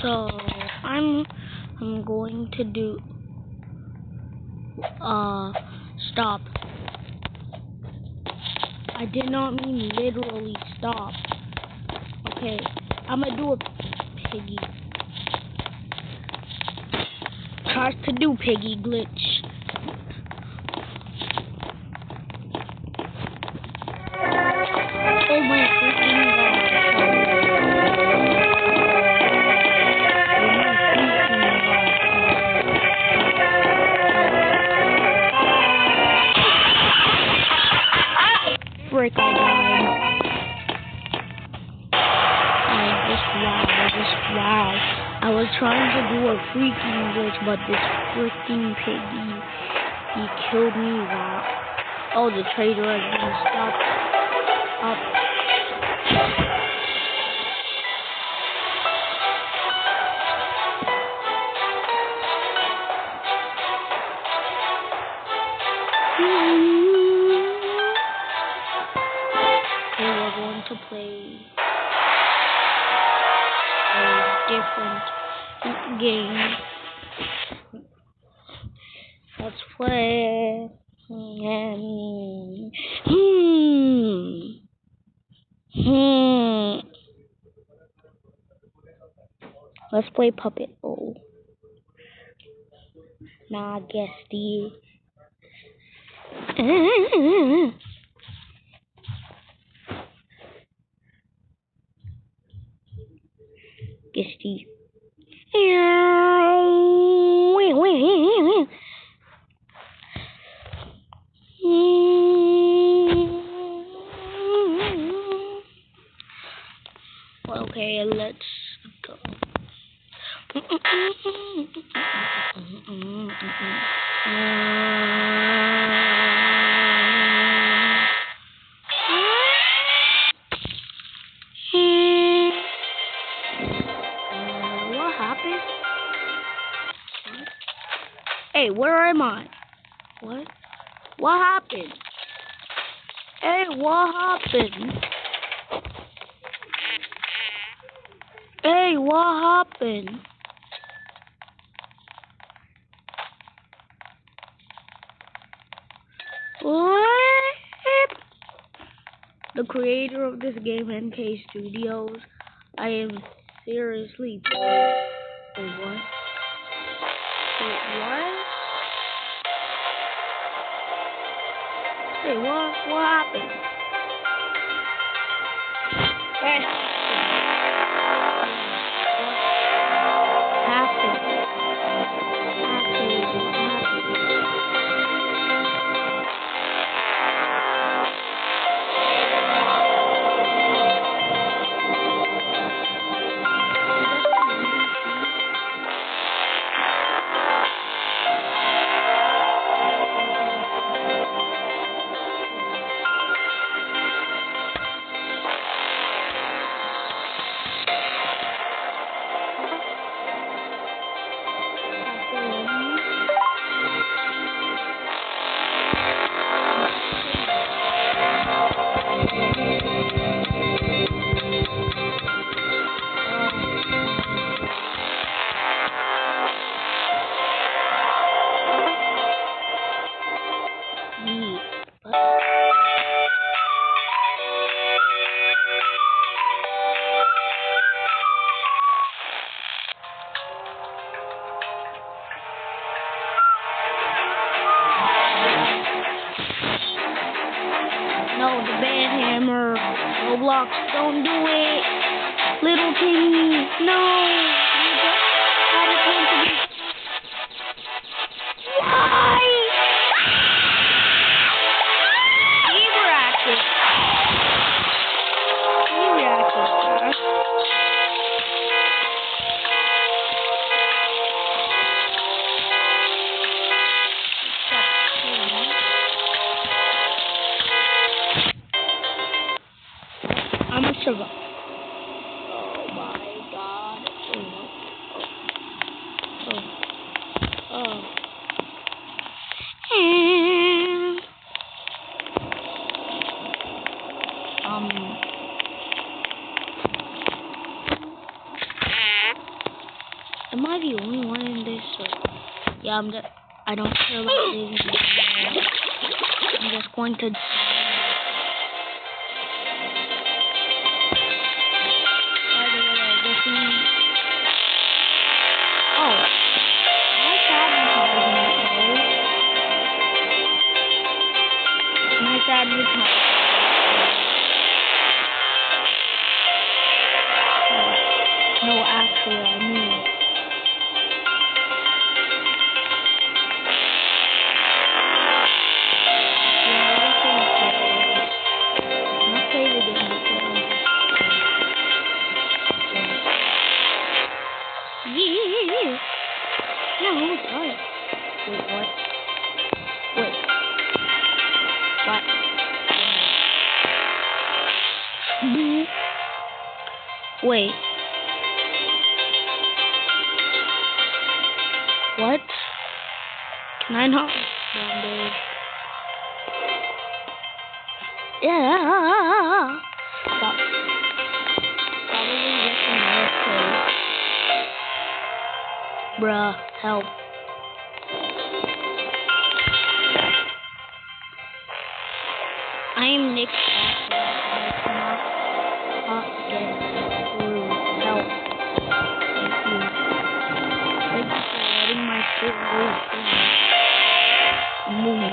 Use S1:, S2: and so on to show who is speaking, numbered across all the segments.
S1: So I'm going to do stop. I did not mean literally stop. Okay, I'm gonna do a piggy. Tries to do piggy glitch. Oh my freaking god. Frick, I died. Wow. I was trying to do a freaking glitch, but this freaking piggy, he killed me. Wow. Oh, the trader has been stopped up. Okay, we're going to play a different game. Let's play. Let's play Puppet. Oh, nah, guesty. Guesty. Okay, let's go. What happened? Hey, where am I? What? What happened? Hey, what happened? Hey, what happened? What? The creator of this game, NK Studios, I am seriously. Wait, what? Wait, what? Hey, what happened? What happened? No, the bad hammer. Roblox, don't do it. Little Timmy, no. Why? He reacted. I'm a survivor. Oh my god. Am I the only one in this? Or... Yeah, I don't care about this anymore. I'm just going to. No, actually, I mean. Yeah. No, what? Wait, what? Wait. What? Wait. What? Can I not? Yeah. Stop. Probably looking this place. Bruh, help. I am Nick. I cannot get through. Help. Thank you. Thank you for letting my shit move.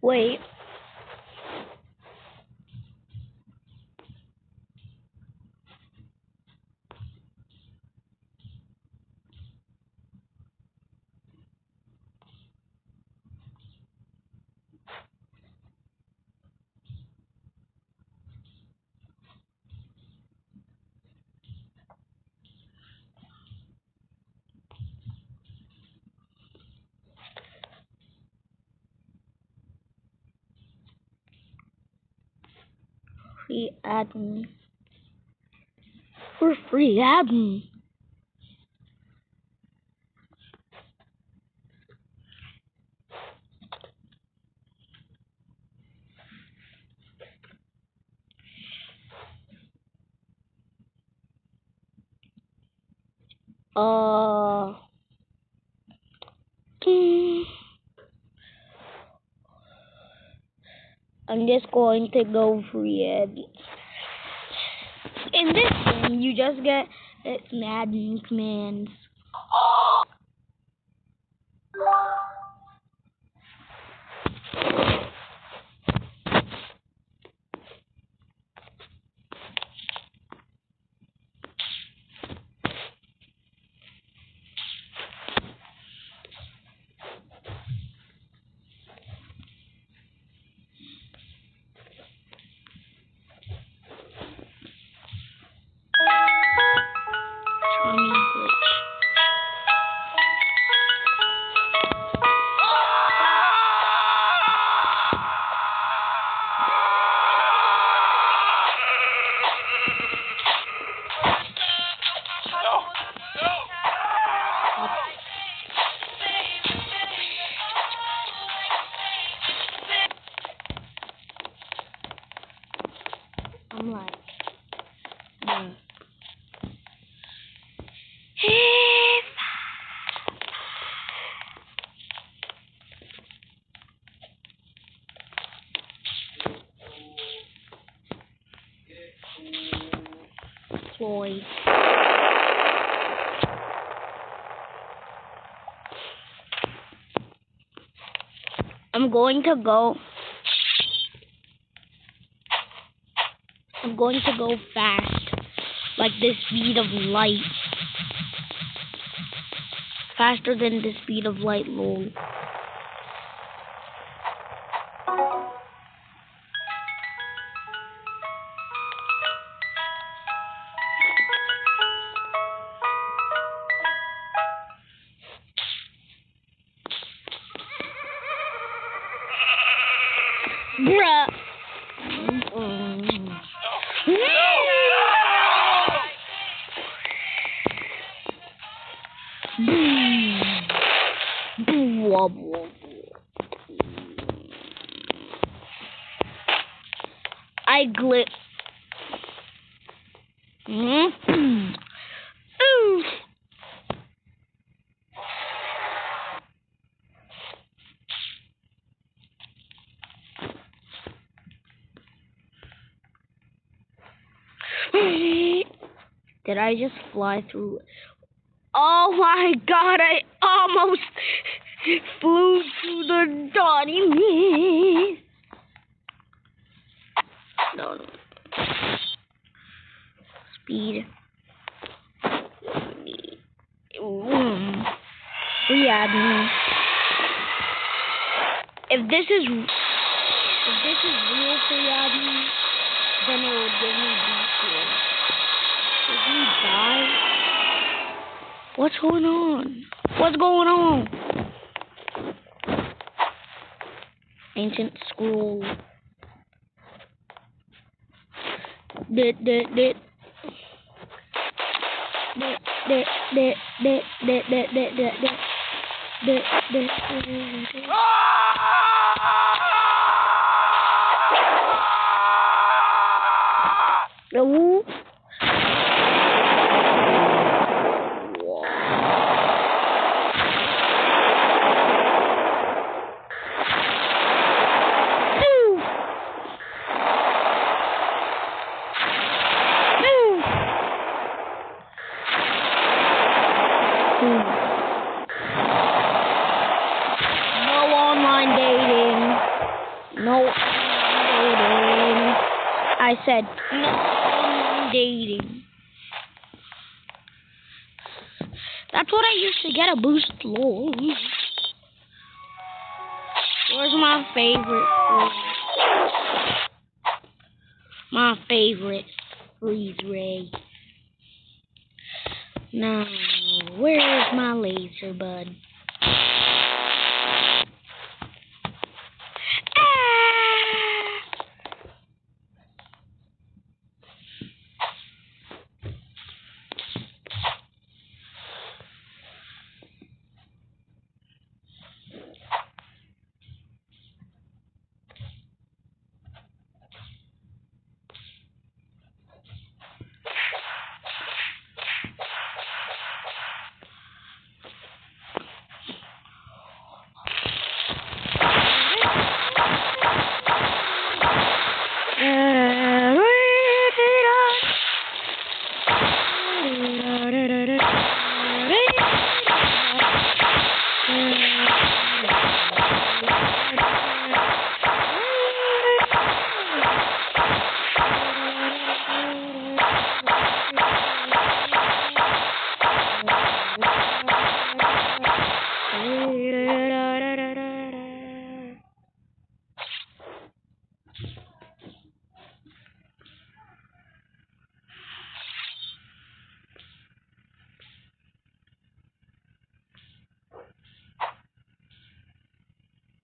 S1: Wait. Free admin. For free admin. I'm just going to go free admin. In this game, you just get admin commands. deploy. I'm going to go fast, like the speed of light. Faster than the speed of light, lol. Bruh. I glitch. Did I just fly through? Oh my god, I almost flew through the Donny Mist. No. Speed. Readme. If this is real Readme, then it would give me B-Shield. Did he die? What's going on? What's going on? Ancient scroll. No. No online dating. No online dating. I said no online dating. That's what I used to get a boost, lol. Where's my favorite freeze? My favorite freeze ray. Now, where's my laser bud?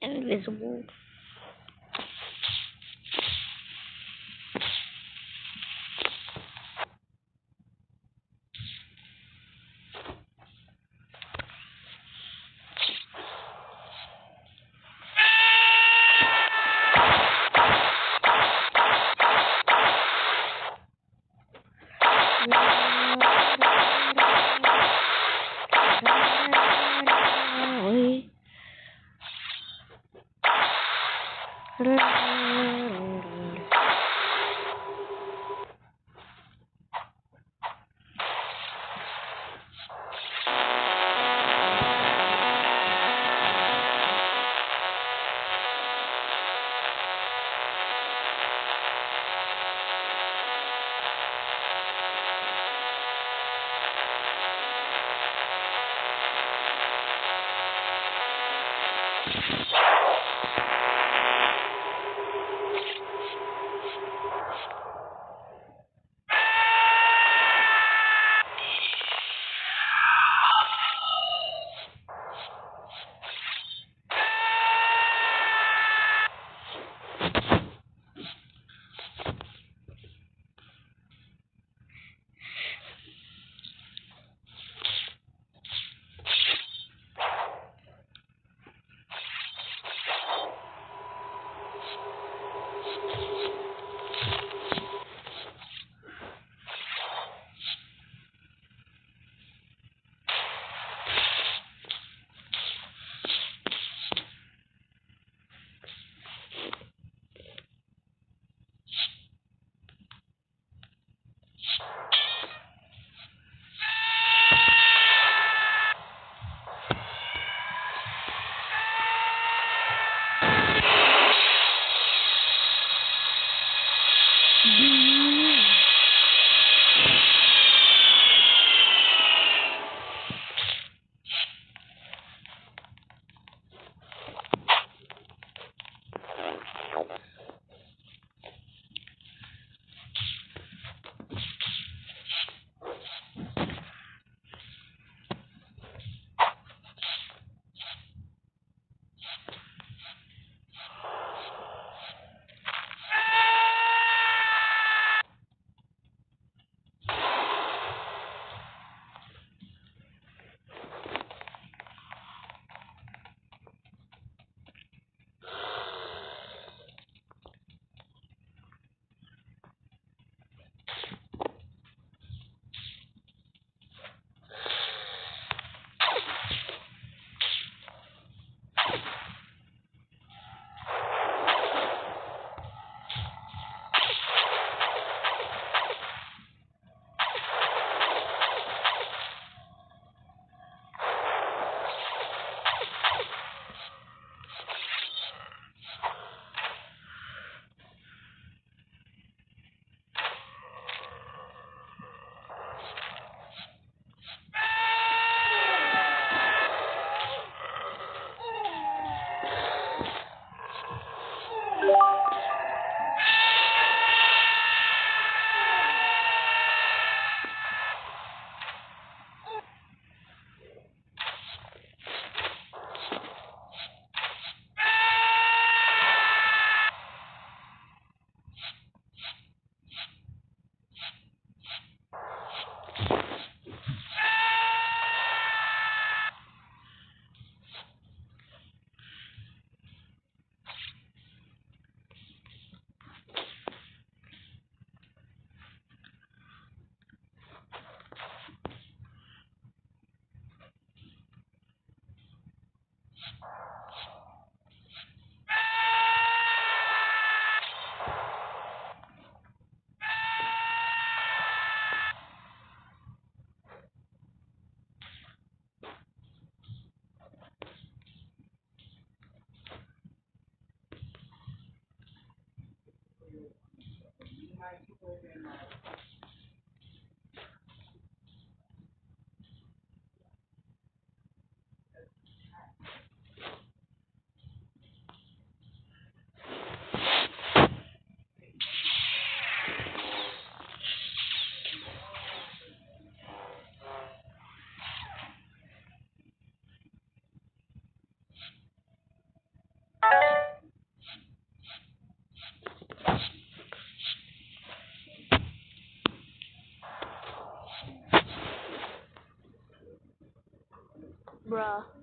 S1: Invisible. Bruh.